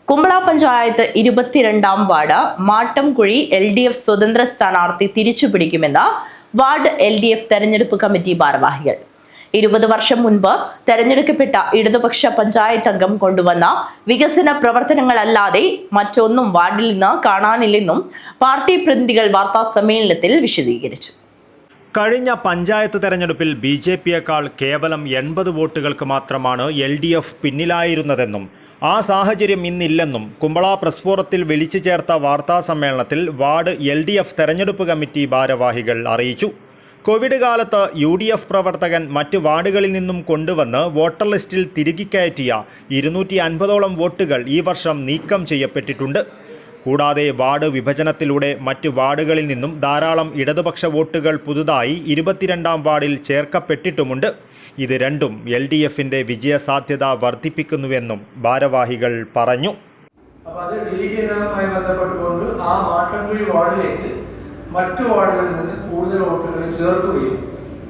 Kumbla panchayat 22-ാം ward മാട്ടംകുഴി LDF സ്വതന്ത്ര സ്ഥാനാർത്ഥി തിരിച്ചുപിടിക്കുമെന്ന് ward LDF തെരഞ്ഞെടുപ്പ് കമ്മിറ്റി ഭാരവാഹികൾ. 20 വർഷം മുൻപ് തെരഞ്ഞെടുക്കപ്പെട്ട ഇടതുപക്ഷ പഞ്ചായത്ത് അംഗം കൊണ്ടുവന്ന വികസന പ്രവർത്തനങ്ങളല്ലാതെ മറ്റൊന്നും വാർഡിൽ നിന്ന് കാണാനില്ലെന്നും പാർട്ടി പ്രതിനിധികൾ വാർത്താ സമ്മേളനത്തിൽ വിശദീകരിച്ചു. കഴിഞ്ഞ പഞ്ചായത്ത് തെരഞ്ഞെടുപ്പിൽ BJPയേക്കാൾ കേവലം 80 വോട്ടുകൾക്ക് മാത്രമാണ് LDF പിന്നിലായിരുന്നതെന്നും ആ സാഹചര്യം ഇന്നില്ലെന്നും കുമ്പള പ്രസ് ഫോറത്തിൽ വിളിച്ചു ചേർത്ത വാർത്താ സമ്മേളനത്തിൽ വാർഡ് LDF തെരഞ്ഞെടുപ്പ് കമ്മിറ്റി ഭാരവാഹികൾ അറിയിച്ചു. കോവിഡ് കാലത്ത് UDF പ്രവർത്തകൻ മറ്റ് വാർഡുകളിൽ നിന്നും കൊണ്ടുവന്ന് വോട്ടർ ലിസ്റ്റിൽ തിരികെ കയറ്റിയ 250ഓളം വോട്ടുകൾ ഈ വർഷം നീക്കം ചെയ്യപ്പെട്ടിട്ടുണ്ട്. കൂടാതെ വാർഡ് വിഭജനത്തിലൂടെ മറ്റ് വാർഡുകളിൽ നിന്നും ധാരാളം ഇടതുപക്ഷ വോട്ടുകൾ പുതുതായി 22-ാം വാർഡിൽ ചേർക്കപ്പെട്ടിട്ടുമുണ്ട്. ഇത് രണ്ടും LDFന്റെ വിജയസാധ്യത വർദ്ധിപ്പിക്കുന്നുവെന്നും ഭാരവാഹികൾ പറഞ്ഞു. അപ്പോൾ അത് ഡിലീറ്റ് ചെയ്തതുമായി ബന്ധപ്പെട്ടുകൊണ്ട് ആ മാട്ടംകുഴി വാർഡിലേക്ക് മറ്റു വാർഡുകളിൽ നിന്ന് കൂടുതൽ വോട്ടുകൾ ചേർക്കുകയും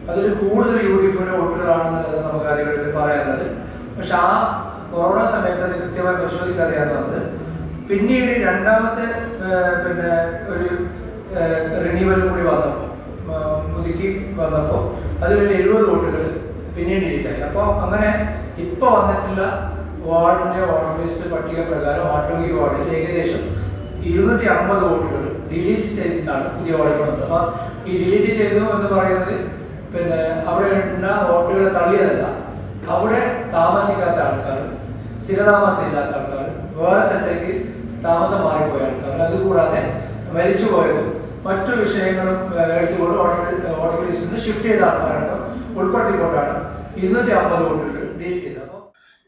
അതിൽ കൂടുതൽ UDFന്റെ വോട്ടുകളാണെന്നുള്ളത് നമുക്ക് ആദ്യഘട്ടത്തിൽ പറയാനുള്ളത്. പക്ഷെ ആ കൊറോണ സമയത്ത് അത് കൃത്യമായി പരിശോധിക്കാതെയാണ് വന്നത്. പിന്നീട് രണ്ടാമത്തെ ഒരു റിന്യൂവൽ കൂടി വന്നപ്പോൾ പുതുക്കി വന്നപ്പോൾ അതിലൊരു 70 വോട്ടുകൾ പിന്നീട് ഡിലീറ്റായി. അപ്പോൾ അങ്ങനെ ഇപ്പോൾ വന്നിട്ടുള്ള വാർഡിൻ്റെ വോട്ടർ ലിസ്റ്റ് പട്ടിക പ്രകാരം മാട്ടംകുഴി വാർഡിൽ ഏകദേശം 250 വോട്ടുകൾ ഡിലീറ്റ് ചെയ്തിട്ടാണ് പുതിയ വാർഡുകൾ വന്നത്. അപ്പോൾ ഈ ഡിലീറ്റ് ചെയ്തു എന്ന് പറയുന്നത് അവിടെ ഉള്ള വോട്ടുകളെ തള്ളിയതല്ല, അവിടെ താമസിക്കാത്ത ആൾക്കാർ, സ്ഥിരതാമസം ഇല്ലാത്ത ആൾക്കാർ, വേറെ സ്ഥലത്തേക്ക് താമസം മാറിപ്പോയ ആൾക്കാർ, അതുകൂടാതെ മരിച്ചുപോയതും മറ്റു വിഷയങ്ങളും എടുത്തുകൊണ്ട് വോട്ടർ ലിസ്റ്റിൽ നിന്ന് ഷിഫ്റ്റ് ചെയ്ത ആൾക്കാരാണ് ഉൾപ്പെടുത്തിക്കൊണ്ടാണ് 250 വോട്ടുകൾ ഡിലീറ്റ് ചെയ്തത്.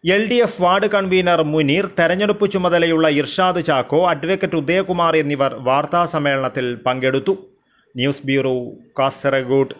LDF വാർഡ് കൺവീനർ മുനീർ, തെരഞ്ഞെടുപ്പ് ചുമതലയുള്ള ഇർഷാദ് ചാക്കോ, അഡ്വക്കേറ്റ് ഉദയകുമാർ എന്നിവർ വാർത്താ സമ്മേളനത്തിൽ പങ്കെടുത്തു. News bureau, Kasaragod.